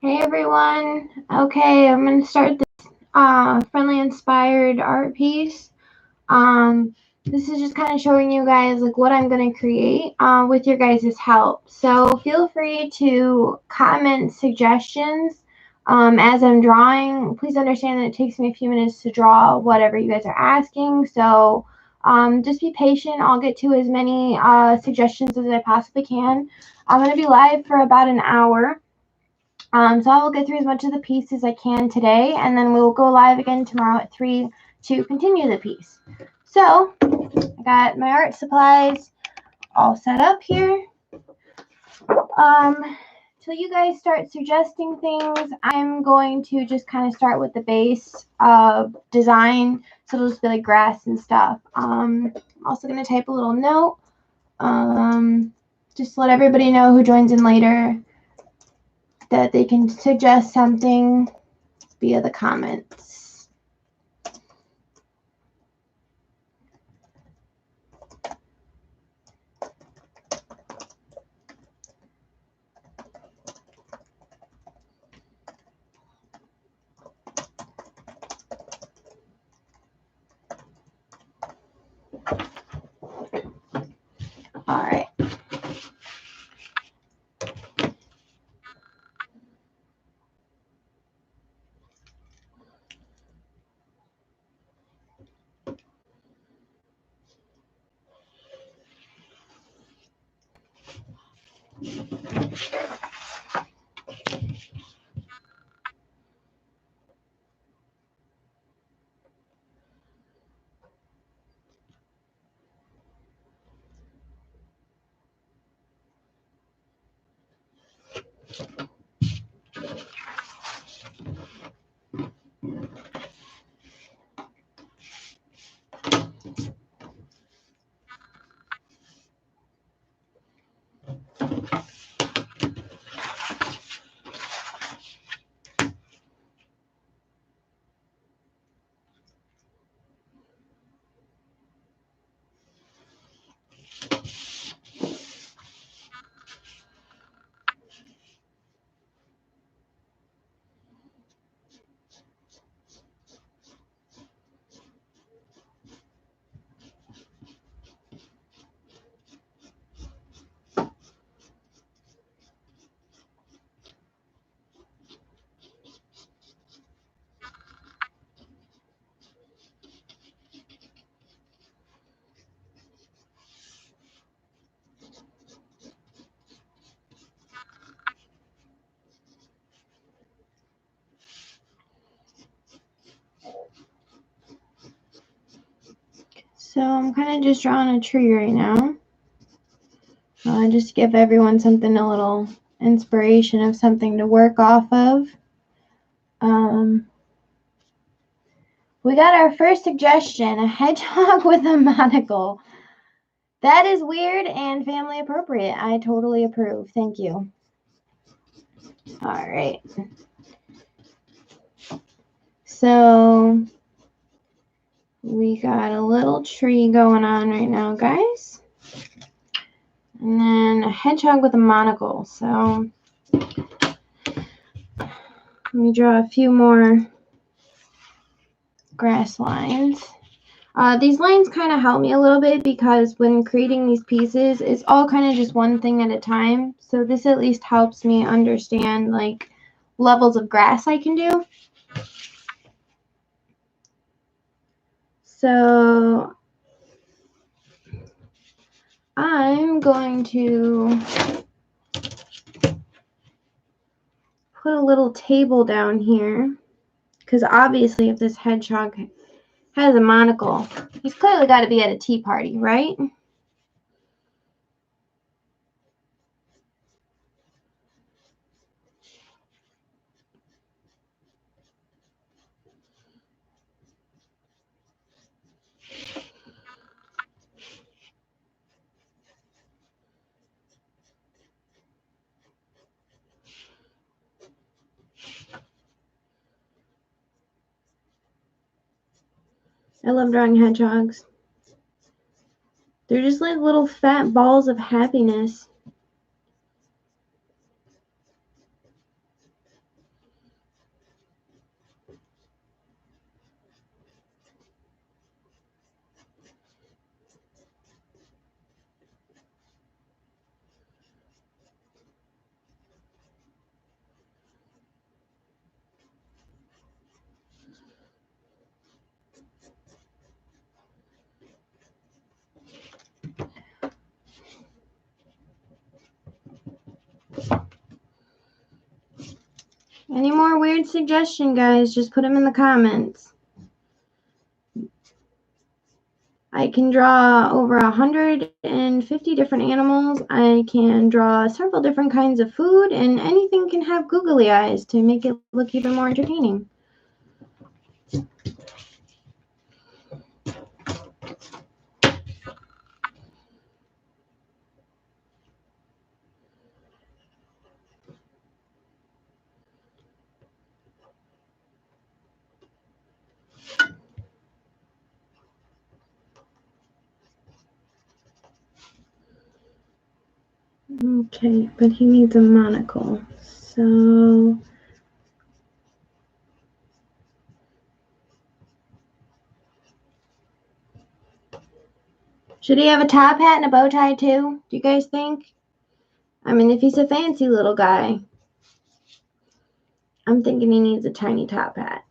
Hey everyone. Okay, I'm going to start this friendly inspired art piece. This is just kind of showing you guys like what I'm going to create with your guys' help. So feel free to comment suggestions as I'm drawing. Please understand that it takes me a few minutes to draw whatever you guys are asking. So just be patient. I'll get to as many suggestions as I possibly can. I'm going to be live for about an hour. So I will get through as much of the piece as I can today, and then we'll go live again tomorrow at 3 to continue the piece. So I got my art supplies all set up here. Till you guys start suggesting things, I'm going to just kind of start with the base of design. So it'll just be like grass and stuff. I'm also going to type a little note. Just let everybody know who joins in later that they can suggest something via the comments. All right. So I'm kind of just drawing a tree right now. Just to give everyone something, a little inspiration of something to work off of. We got our first suggestion, a hedgehog with a monocle. That is weird and family appropriate. I totally approve. Thank you. All right. So we got a little tree going on right now, guys. And then a hedgehog with a monocle. So let me draw a few more grass lines. These lines kind of help me a little bit because when creating these pieces, it's all kind of just one thing at a time. So this at least helps me understand like levels of grass I can do. So I'm going to put a little table down here because obviously if this hedgehog has a monocle, he's clearly got to be at a tea party, right? I love drawing hedgehogs. They're just like little fat balls of happiness. Any more weird suggestion, guys? Just put them in the comments. I can draw over 150 different animals. I can draw several different kinds of food, and anything can have googly eyes to make it look even more entertaining. Okay, but he needs a monocle. So should he have a top hat and a bow tie too? Do you guys think? I mean, if he's a fancy little guy, I'm thinking he needs a tiny top hat.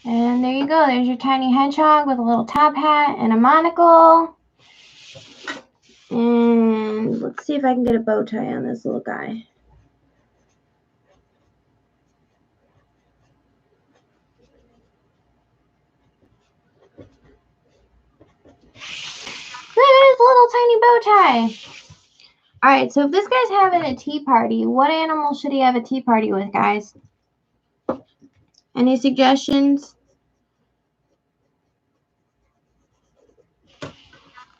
And there you go. There's your tiny hedgehog with a little top hat and a monocle. And let's see if I can get a bow tie on this little guy. Look at his little tiny bow tie. Alright, so if this guy's having a tea party, what animal should he have a tea party with, guys? Any suggestions?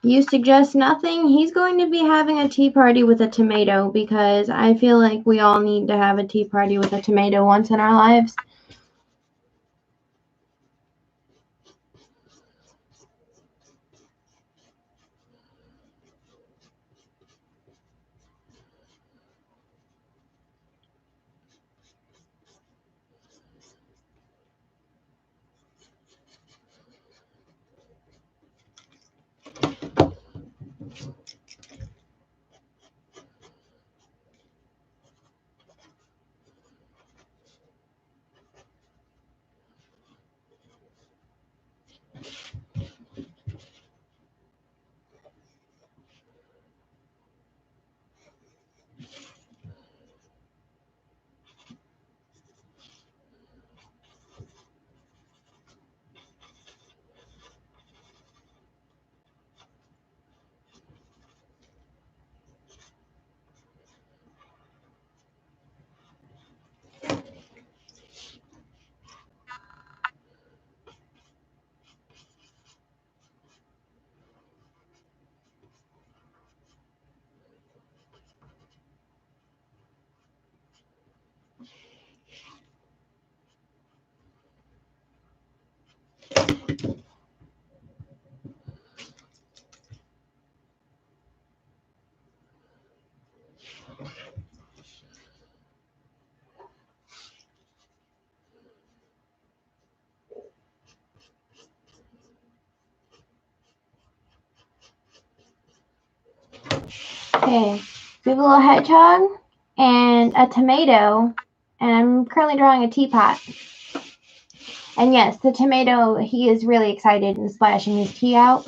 You suggest nothing? He's going to be having a tea party with a tomato because I feel like we all need to have a tea party with a tomato once in our lives. Okay, we have a little hedgehog and a tomato, and I'm currently drawing a teapot. And yes, the tomato, he is really excited and splashing his tea out.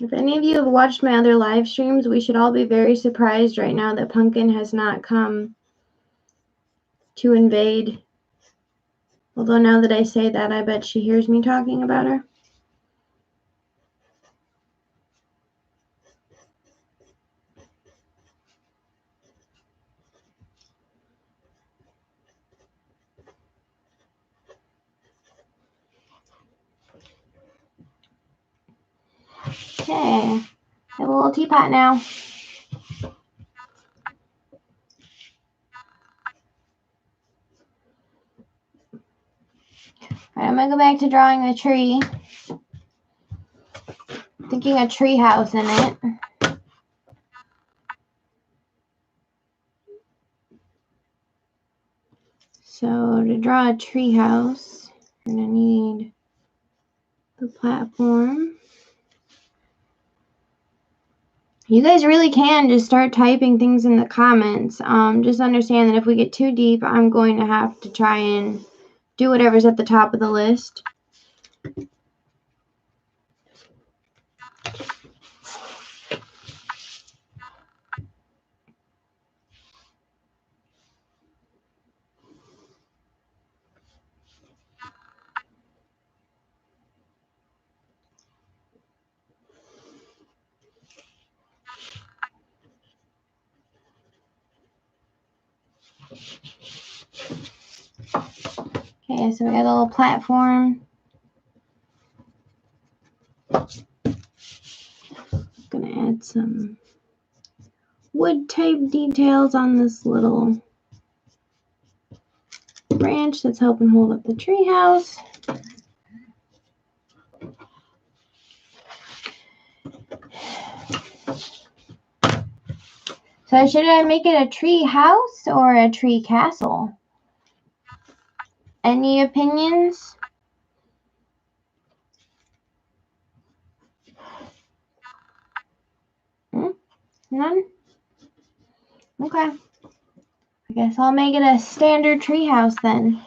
If any of you have watched my other live streams, we should all be very surprised right now that Pumpkin has not come to invade. Although now that I say that, I bet she hears me talking about her. Okay, I have a little teapot now. All right, I'm gonna go back to drawing the tree. Thinking a tree house in it. So to draw a tree house, you're gonna need the platform. You guys really can just start typing things in the comments. Just understand that if we get too deep, I'm going to have to try and do whatever's at the top of the list. Okay, so we got a little platform. Gonna add some wood type details on this little branch that's helping hold up the tree house. So should I make it a tree house or a tree castle? Any opinions? None? Okay. I guess I'll make it a standard tree house then.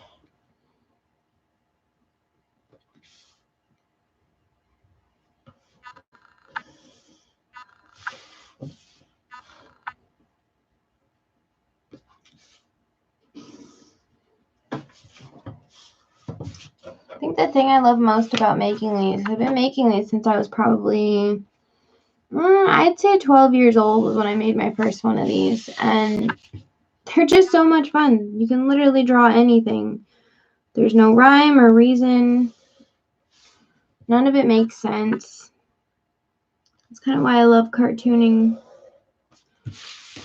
I think the thing I love most about making these, I've been making these since I was probably, I'd say 12 years old was when I made my first one of these. And they're just so much fun. You can literally draw anything. There's no rhyme or reason. None of it makes sense. That's kind of why I love cartooning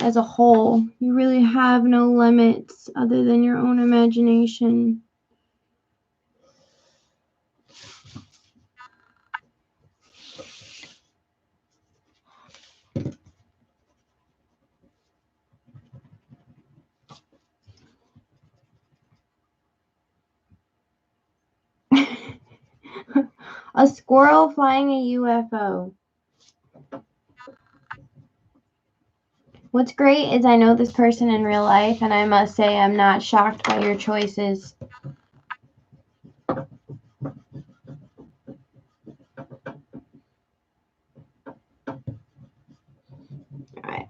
as a whole. You really have no limits other than your own imagination. A squirrel flying a UFO. What's great is I know this person in real life, and I must say I'm not shocked by your choices. Alright.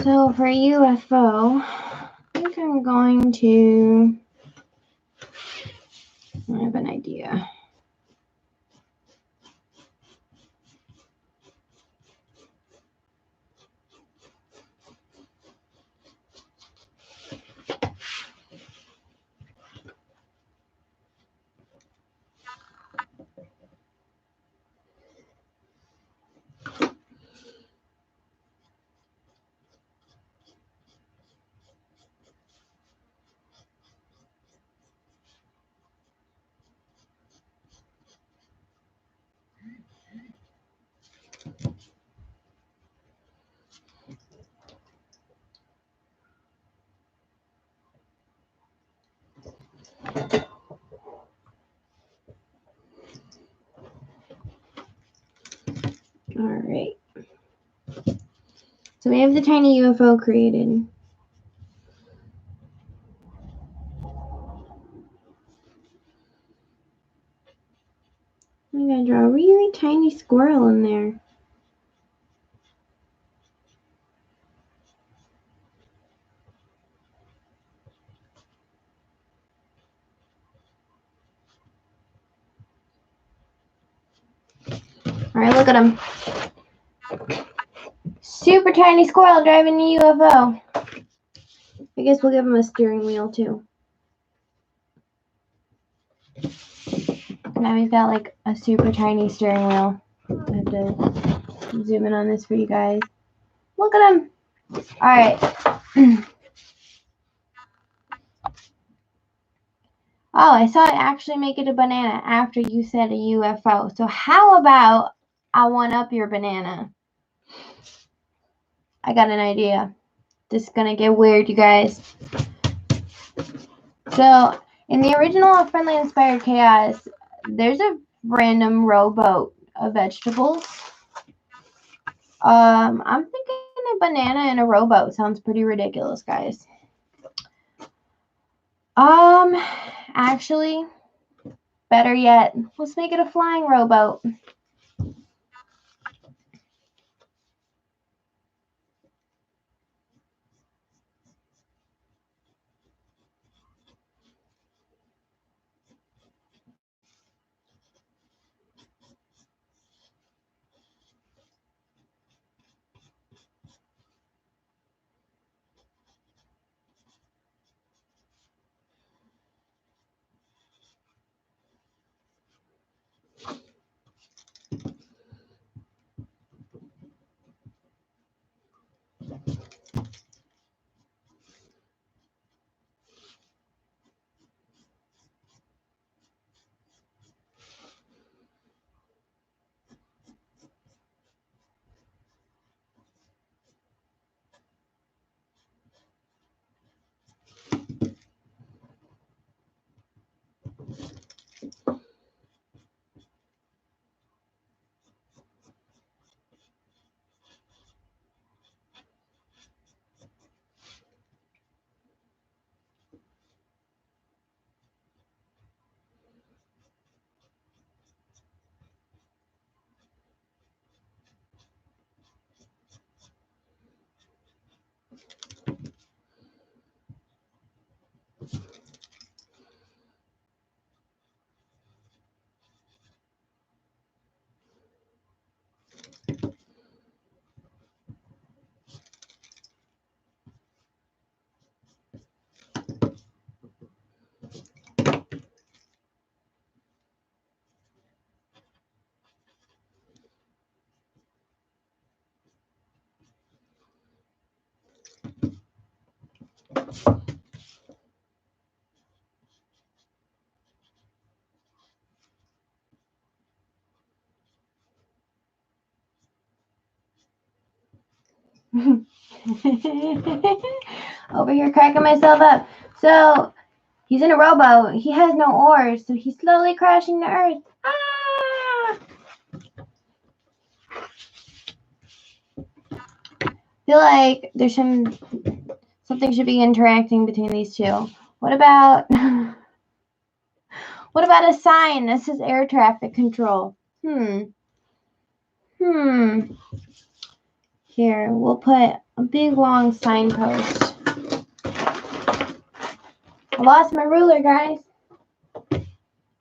So for UFO, I think I'm going to, I have an idea. Alright. So we have the tiny UFO created. gonna draw a really tiny squirrel in there. Alright, look at him. Super tiny squirrel driving a UFO. I guess we'll give him a steering wheel too. Now he's got like a super tiny steering wheel. I have to zoom in on this for you guys. Look at him. Alright. Oh, I saw it actually make it a banana after you said a UFO. So how about I one up your banana? I got an idea. This is gonna get weird, you guys. So in the original Friendly Inspired Chaos, there's a random rowboat of vegetables. I'm thinking a banana and a rowboat sounds pretty ridiculous, guys. Actually, better yet, let's make it a flying rowboat. Over here cracking myself up. So he's in a rowboat. He has no oars, so he's slowly crashing to earth. Ah! I feel like there's something should be interacting between these two. What about a sign that says air traffic control? Here, we'll put a big long signpost. I lost my ruler, guys.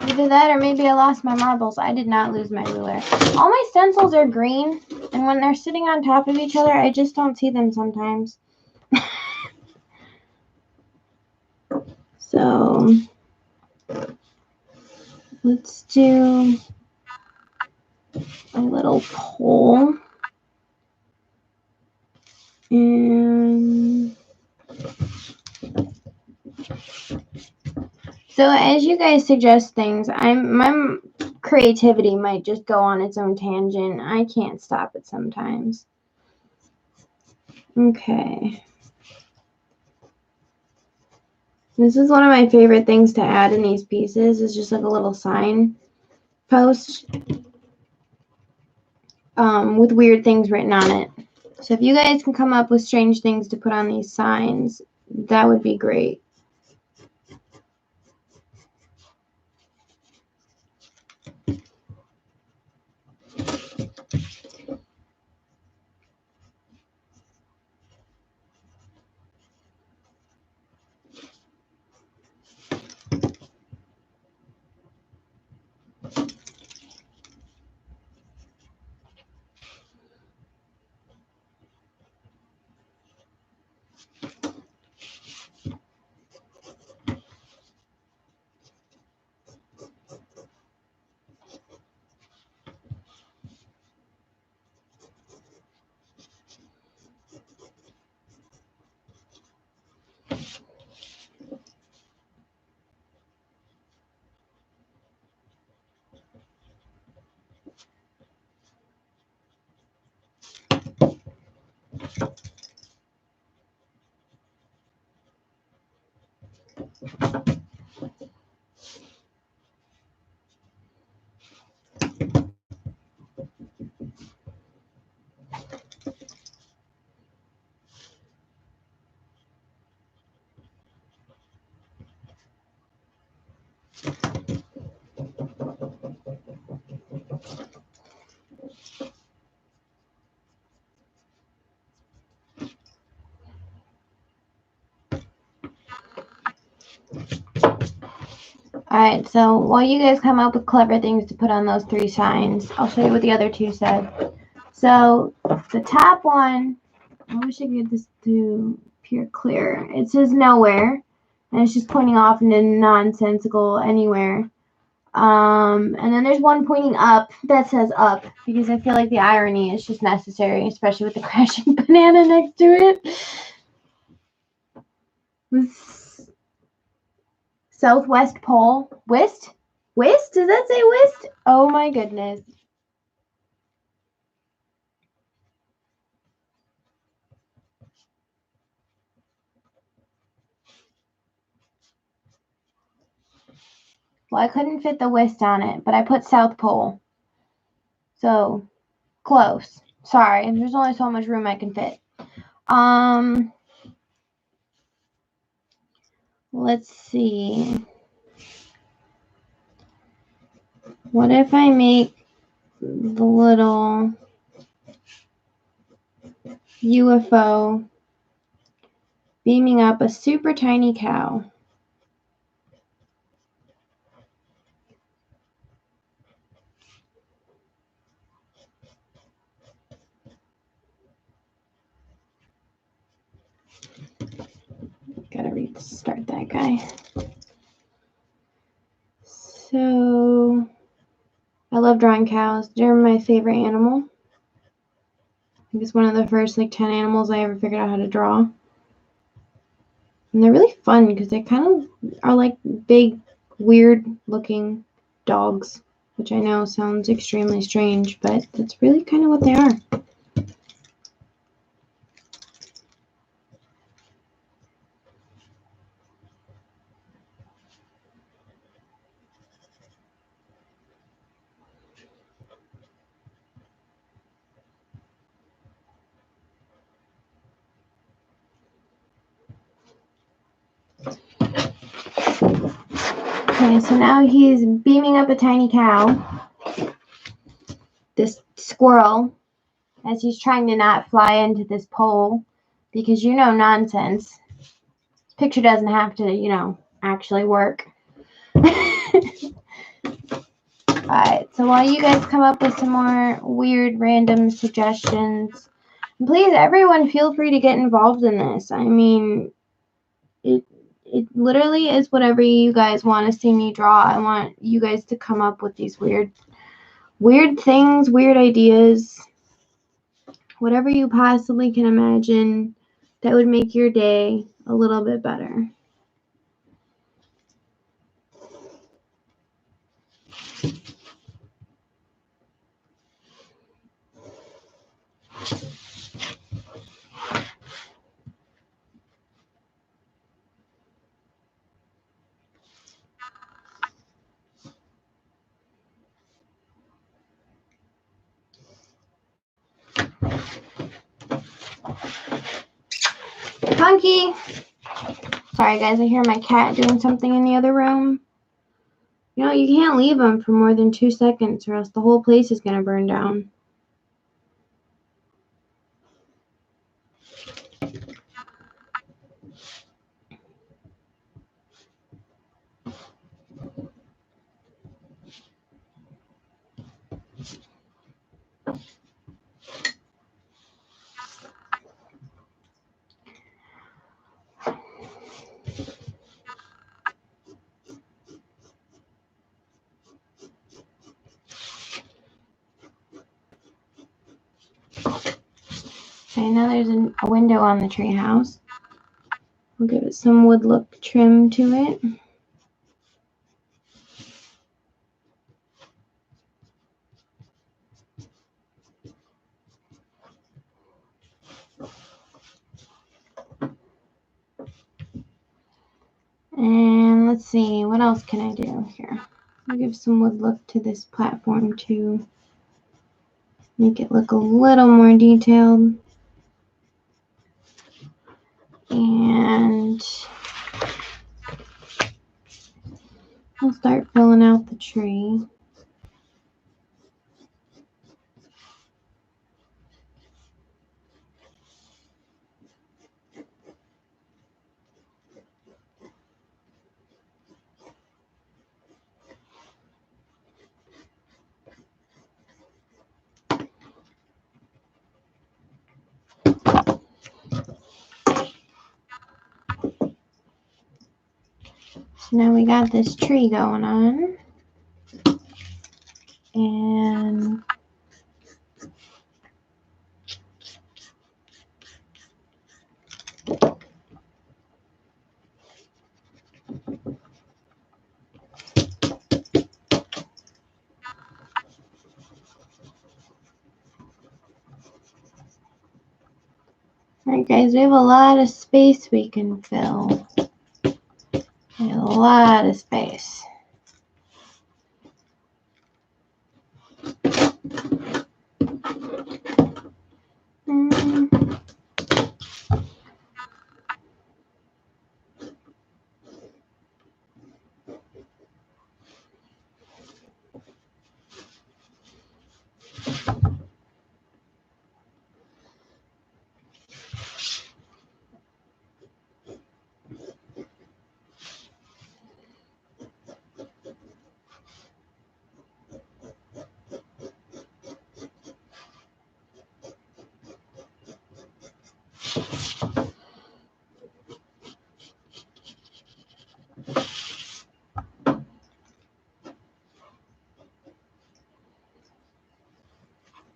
Either that or maybe I lost my marbles. I did not lose my ruler. All my stencils are green, and when they're sitting on top of each other, I just don't see them sometimes. So, let's do a little pole. And so as you guys suggest things, my creativity might just go on its own tangent. I can't stop it sometimes. Okay. This is one of my favorite things to add in these pieces, is just like a little sign post with weird things written on it. So if you guys can come up with strange things to put on these signs, that would be great. Alright, so while you guys come up with clever things to put on those 3 signs, I'll show you what the other 2 said. So the top one, I wish I could get this to appear clear. It says nowhere, and it's just pointing off into nonsensical anywhere. And then there's one pointing up that says up, because I feel like the irony is just necessary, especially with the crashing banana next to it. Southwest Pole. West? West? Does that say west? Oh my goodness. Well, I couldn't fit the west on it, but I put South Pole. So, close. Sorry, there's only so much room I can fit. Let's see. What if I make the little UFO beaming up a super tiny cow? Gotta restart that guy. So, I love drawing cows. They're my favorite animal. I think it's one of the first 10 animals I ever figured out how to draw. And they're really fun because they kind of are like big, weird looking dogs, which I know sounds extremely strange, but that's really kind of what they are. Okay, so now he's beaming up a tiny cow, this squirrel, as he's trying to not fly into this pole, because nonsense. This picture doesn't have to, actually work. Alright, so while you guys come up with some more weird random suggestions, please, everyone, feel free to get involved in this. I mean, it literally is whatever you guys want to see me draw. I want you guys to come up with these weird things, weird ideas, whatever you possibly can imagine that would make your day a little bit better. Punky! Sorry guys, I hear my cat doing something in the other room. You can't leave them for more than 2 seconds or else the whole place is going to burn down. Okay, now there's a window on the treehouse. We'll give it some wood look trim to it. And let's see, what else can I do here? I'll give some wood look to this platform to make it look a little more detailed. And I'll start filling out the tree. So now we got this tree going on. And alright guys, we have a lot of space we can fill. We have a lot of space.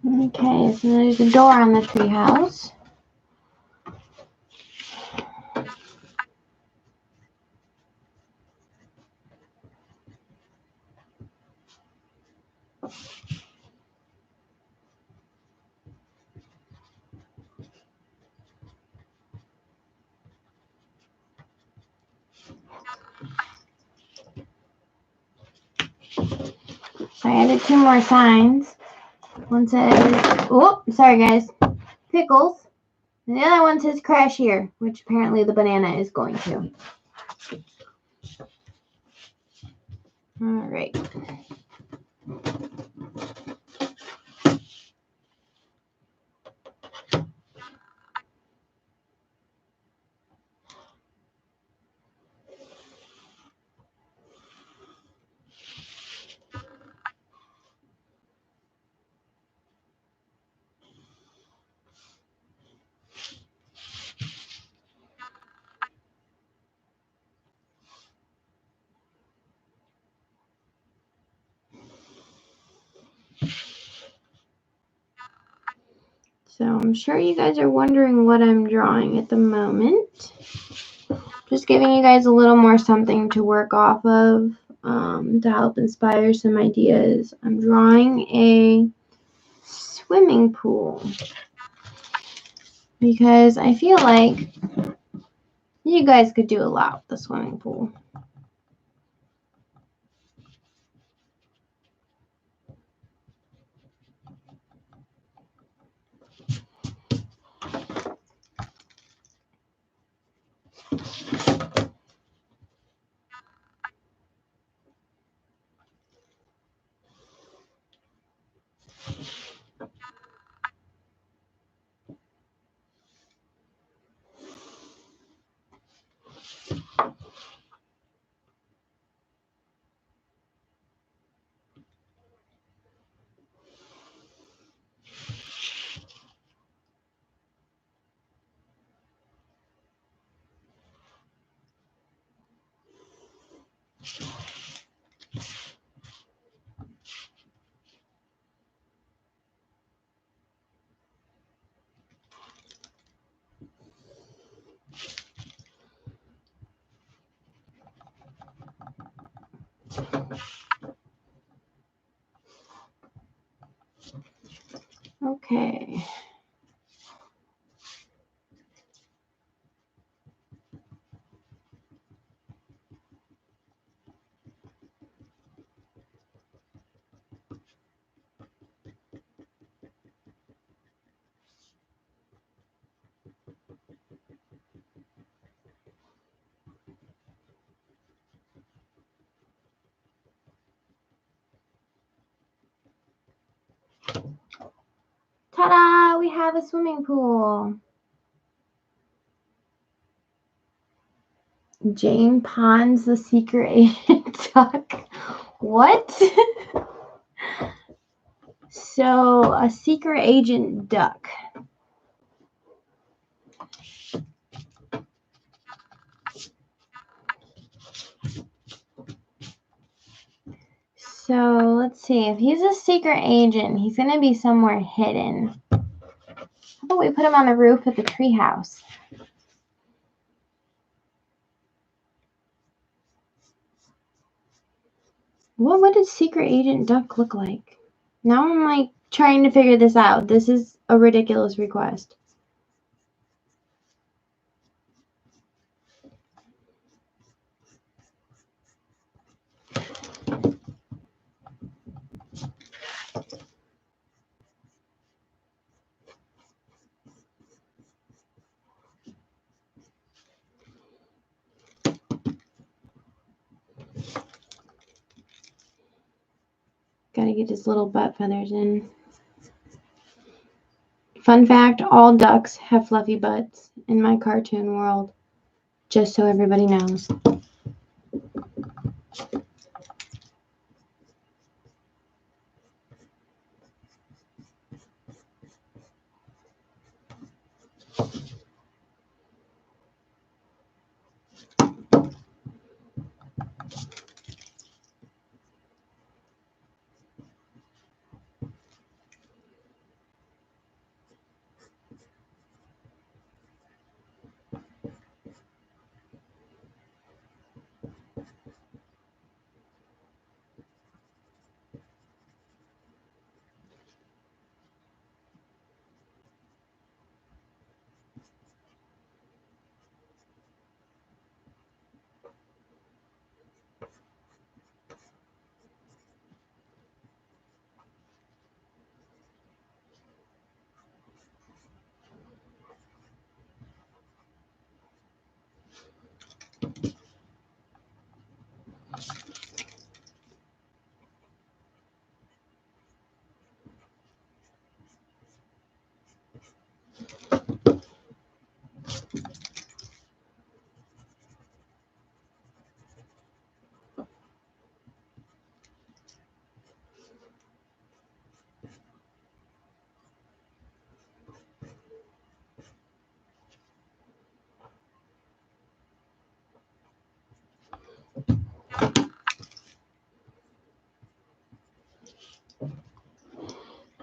Okay, so there's a door on the treehouse. So I added 2 more signs. One says, oh, sorry guys, pickles. And the other one says crash here, which apparently the banana is going to. All right. So I'm sure you guys are wondering what I'm drawing at the moment. Just giving you guys a little more something to work off of to help inspire some ideas. I'm drawing a swimming pool because I feel like you guys could do a lot with the swimming pool. Okay. Ta-da! We have a swimming pool. Jane Pond's the secret agent duck. What? So, a secret agent duck. So let's see. If he's a secret agent, he's going to be somewhere hidden. How about we put him on the roof of the treehouse? What does Secret Agent Duck look like? Now I'm like trying to figure this out. This is a ridiculous request. Gotta get his little butt feathers in. Fun fact, all ducks have fluffy butts in my cartoon world. Just so everybody knows.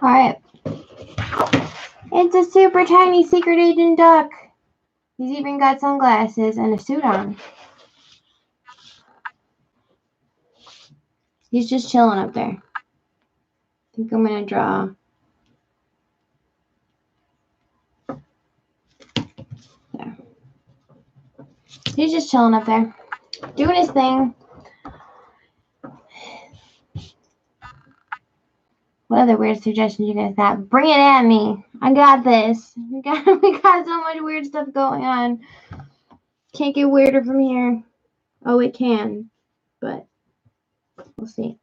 Alright. It's a super tiny Secret Agent Duck. He's even got sunglasses and a suit on. He's just chilling up there. I think I'm gonna draw. There. He's just chilling up there. Doing his thing. What other weird suggestions you guys got? Bring it at me. I got this. We got so much weird stuff going on. Can't get weirder from here. Oh, it can. But we'll see.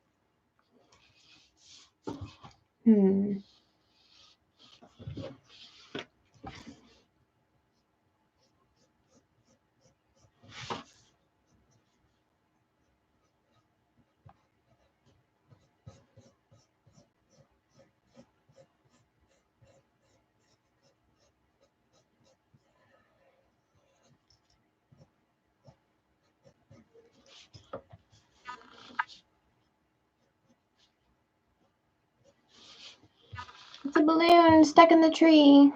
It's a balloon stuck in the tree.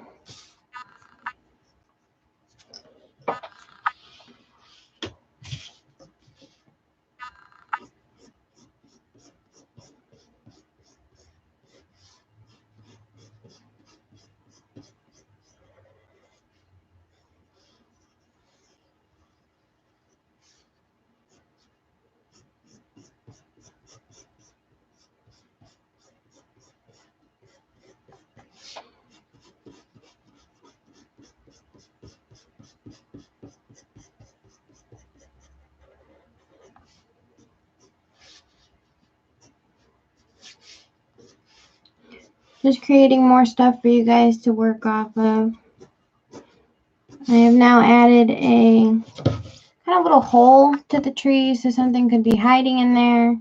Just creating more stuff for you guys to work off of. I have now added a kind of little hole to the tree so something could be hiding in there.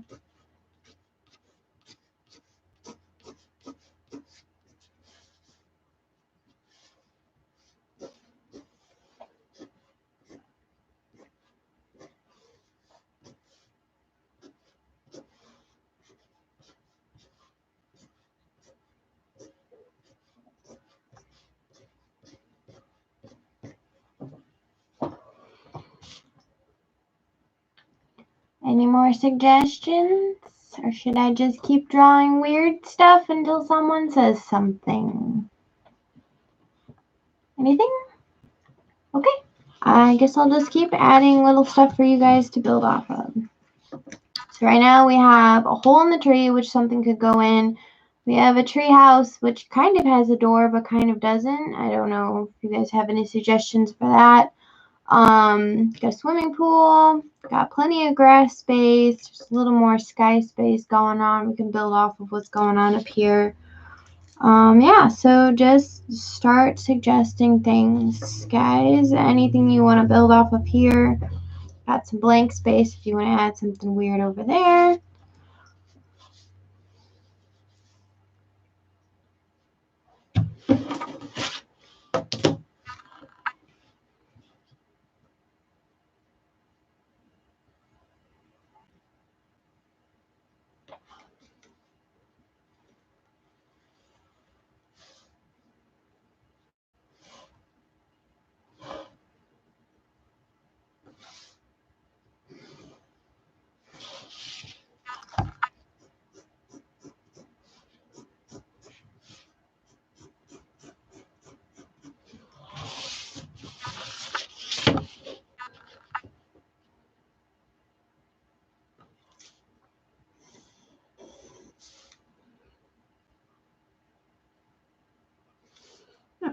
more suggestions? Or should I just keep drawing weird stuff until someone says something? Anything? Okay. I guess I'll just keep adding little stuff for you guys to build off of. So right now we have a hole in the tree, which something could go in. We have a tree house, which kind of has a door, but kind of doesn't. I don't know if you guys have any suggestions for that. Got a swimming pool, got plenty of grass space, just a little more sky space going on. We can build off of what's going on up here. Yeah, so just start suggesting things, guys. Anything you want to build off of here. Got some blank space if you want to add something weird over there.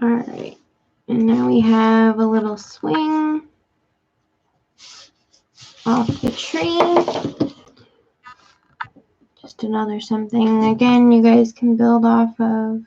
All right, and now we have a little swing off the tree. Just another something, again, you guys can build off of.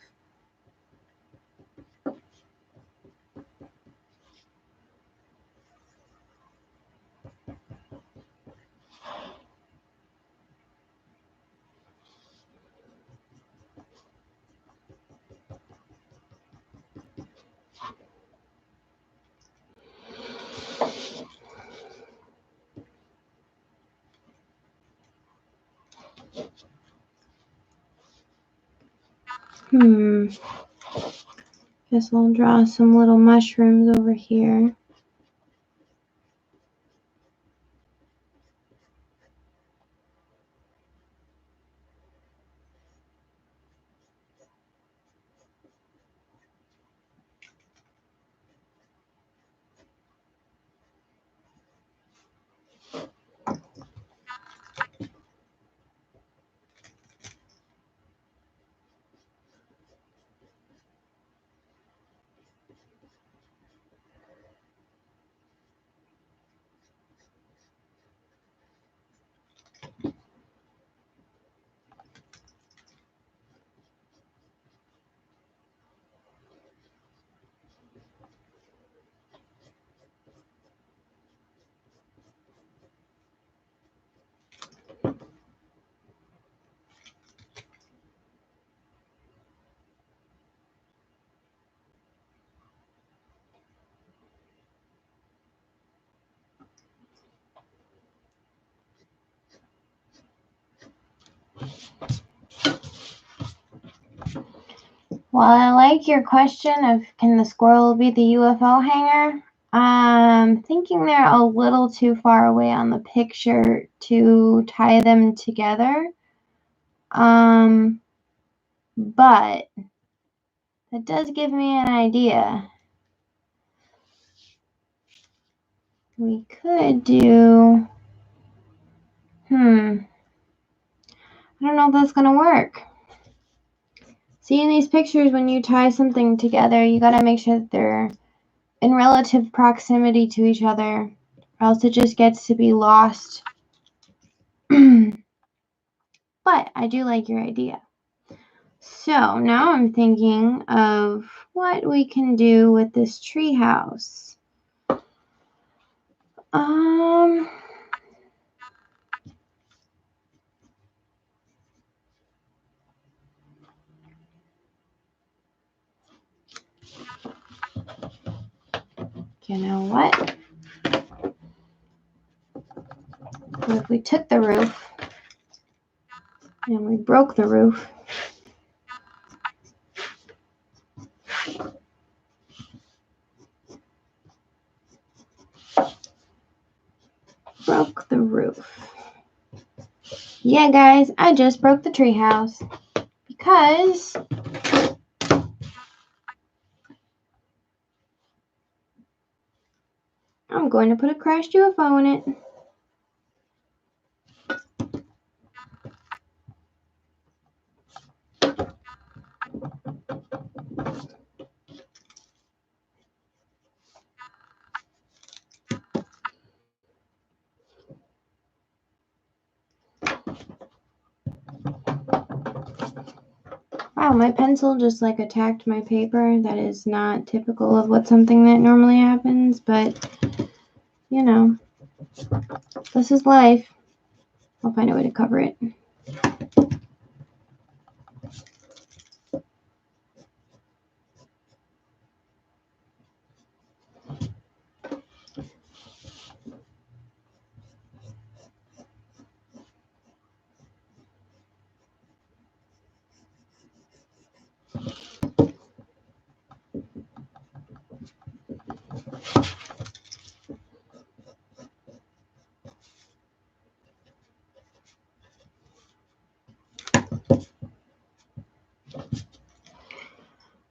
Guess I'll draw some little mushrooms over here. Well, I like your question of can the squirrel be the UFO hanger? I'm thinking they're a little too far away on the picture to tie them together. But that does give me an idea. We could do, I don't know if that's gonna work. See, in these pictures, when you tie something together, you gotta make sure that they're in relative proximity to each other, or else it just gets to be lost. But I do like your idea. So now I'm thinking of what we can do with this tree house. You know what? What if we took the roof and we broke the roof? Broke the roof. Yeah, guys, I just broke the treehouse because I'm going to put a crashed UFO in it. Wow, my pencil just like attacked my paper. That is not typical of what something that normally happens, but you know, this is life. I'll find a way to cover it.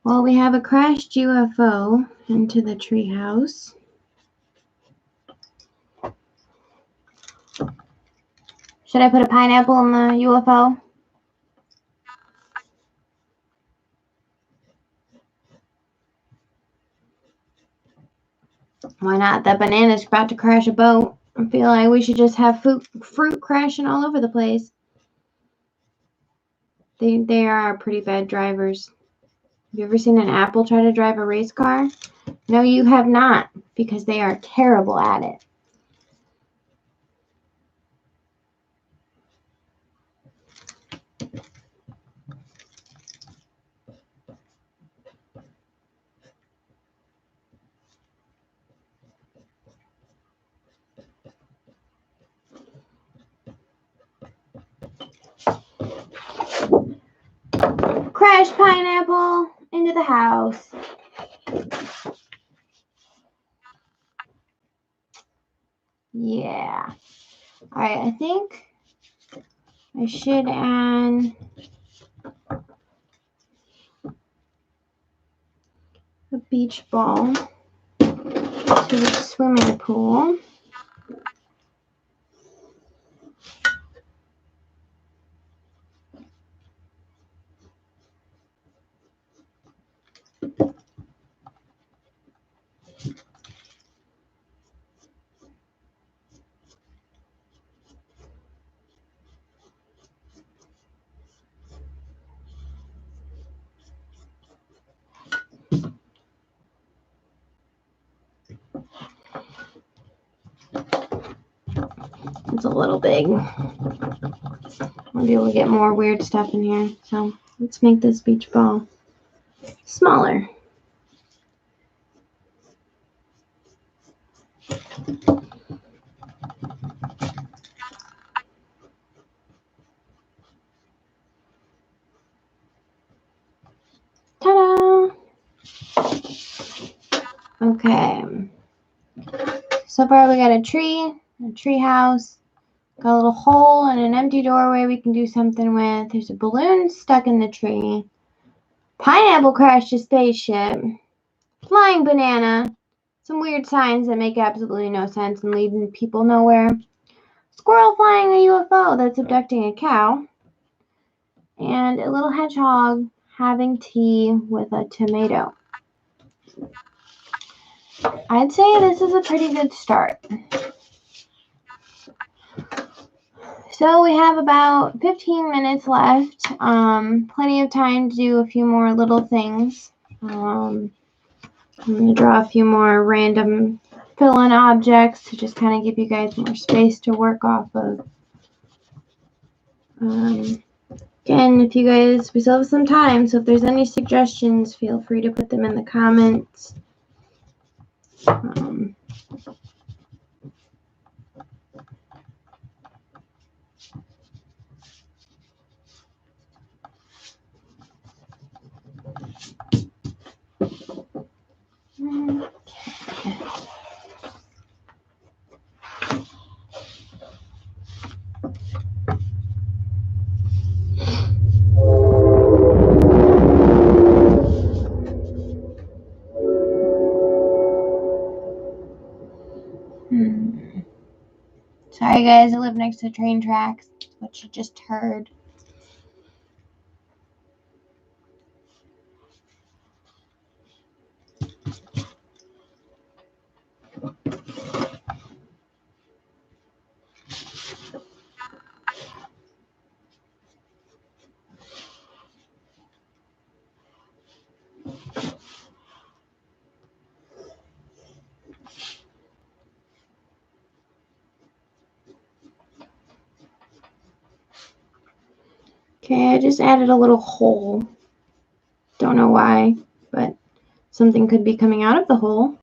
Well, we have a crashed UFO into the treehouse. Should I put a pineapple in the UFO? Why not? That banana's about to crash a boat. I feel like we should just have fruit crashing all over the place. They are pretty bad drivers. Have you ever seen an apple try to drive a race car? No, you have not, because they are terrible at it. Crash pineapple into the house. Yeah. Alright, I think I should add a beach ball to the swimming pool. It's a little big. I'll be able to get more weird stuff in here. So let's make this beach ball smaller. Ta-da! Okay. So far we got a tree house, got a little hole and an empty doorway we can do something with. There's a balloon stuck in the tree. Pineapple crashed a spaceship. Flying banana. Some weird signs that make absolutely no sense and leading people nowhere. Squirrel flying a UFO that's abducting a cow. And a little hedgehog having tea with a tomato. I'd say this is a pretty good start. So we have about 15 minutes left. Plenty of time to do a few more little things. I'm going to draw a few more random fill-in objects to just kind of give you guys more space to work off of. Again, if you guys, we still have some time, so if there's any suggestions, feel free to put them in the comments. Sorry guys, I live next to train tracks, what you just heard. Okay, I just added a little hole. Don't know why, but something could be coming out of the hole.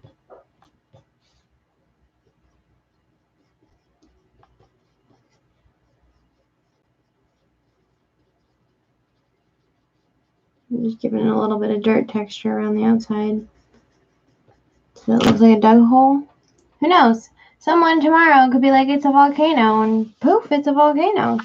I'm just giving it a little bit of dirt texture around the outside. So it looks like a dug hole. Who knows? Someone tomorrow could be like, it's a volcano, and poof, it's a volcano.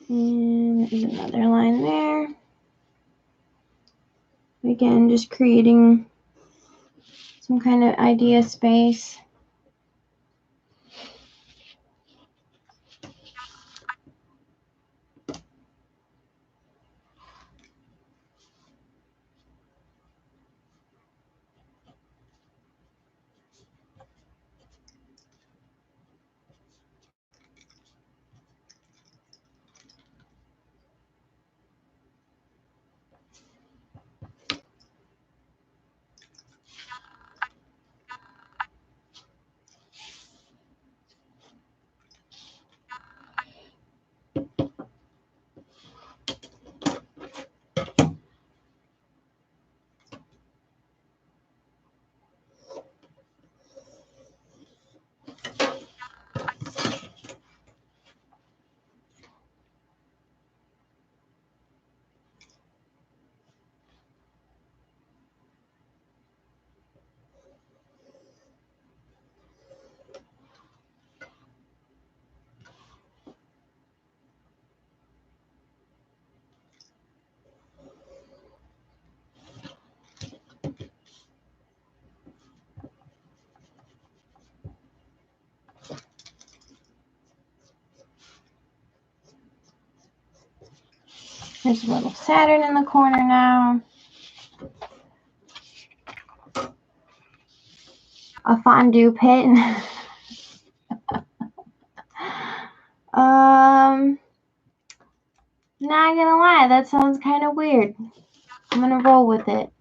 And there's another line there. Again, just creating some kind of idea space. There's a little Saturn in the corner now. A fondue pit. Not gonna lie, that sounds kind of weird. I'm gonna roll with it.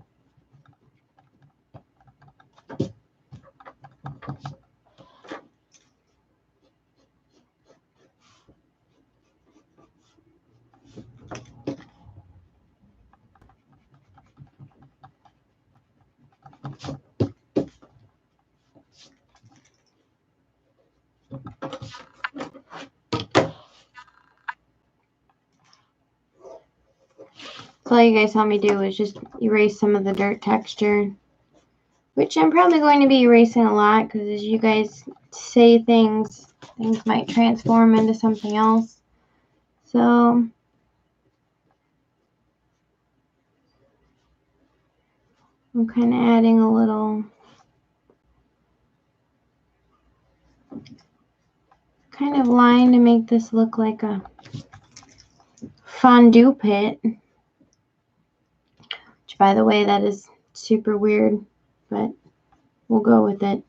So all you guys saw me do is just erase some of the dirt texture, which I'm probably going to be erasing a lot because as you guys say things might transform into something else. So I'm kind of adding a little kind of line to make this look like a fondue pit. Which, by the way, that is super weird, but we'll go with it.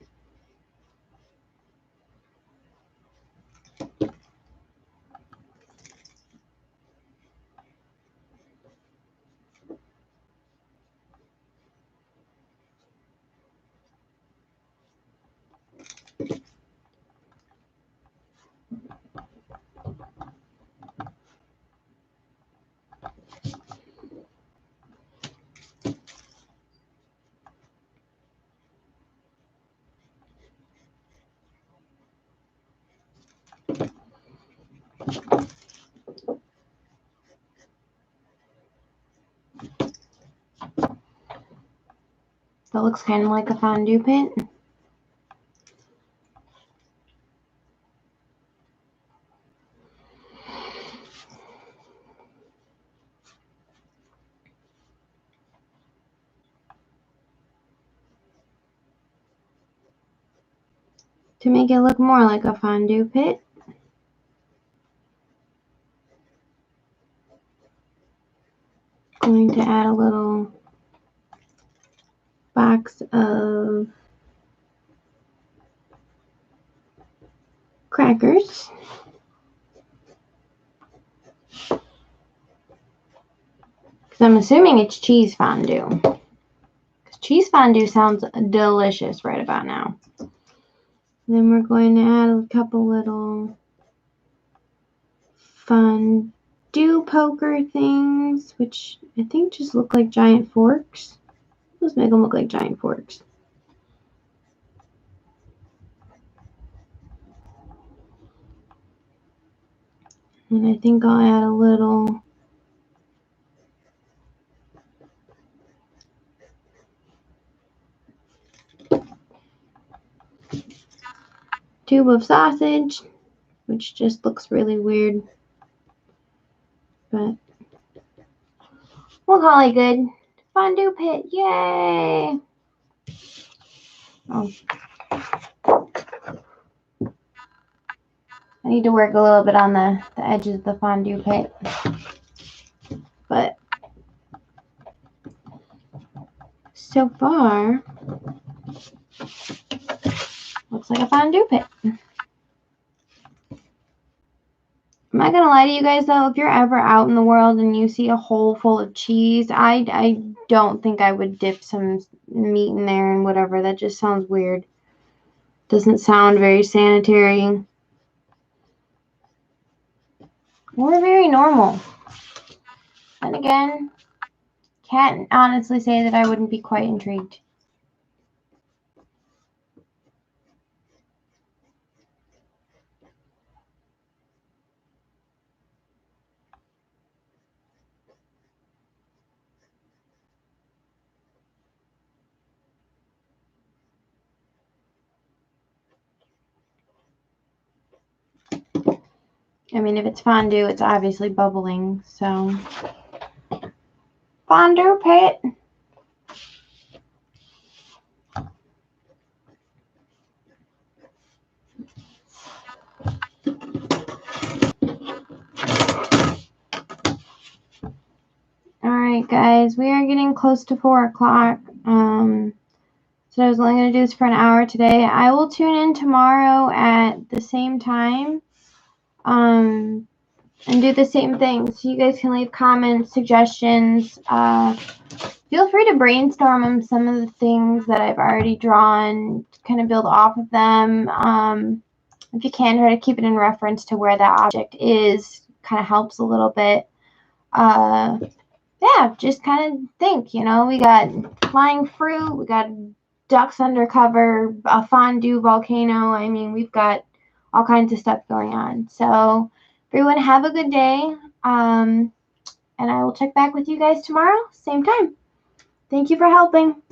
That looks kind of like a fondue pit. To make it look more like a fondue pit, I'm going to add a little box of crackers. Because I'm assuming it's cheese fondue. Because cheese fondue sounds delicious right about now. Then we're going to add a couple little fondue poker things, which I think just look like giant forks. Let's make them look like giant forks. And I think I'll add a little tube of sausage, which just looks really weird. But we'll call it good. Fondue pit, yay! Oh. I need to work a little bit on the edges of the fondue pit. But so far, looks like a fondue pit. I'm not gonna lie to you guys though, if you're ever out in the world and you see a hole full of cheese, I don't think I would dip some meat in there and whatever. That just sounds weird. Doesn't sound very sanitary. Or very normal. And again, can't honestly say that I wouldn't be quite intrigued. I mean, if it's fondue, it's obviously bubbling, so. Fondue pit. Alright guys, we are getting close to 4 o'clock. So I was only going to do this for an hour today. I will tune in tomorrow at the same time. And do the same thing. So you guys can leave comments, suggestions. Feel free to brainstorm on some of the things that I've already drawn, kind of build off of them. If you can, try to keep it in reference to where that object is. Kind of helps a little bit. Yeah, just kind of think, you know, we got flying fruit, we got ducks undercover, a fondue volcano. I mean, we've got all kinds of stuff going on. So everyone have a good day. And I will check back with you guys tomorrow, same time. Thank you for helping.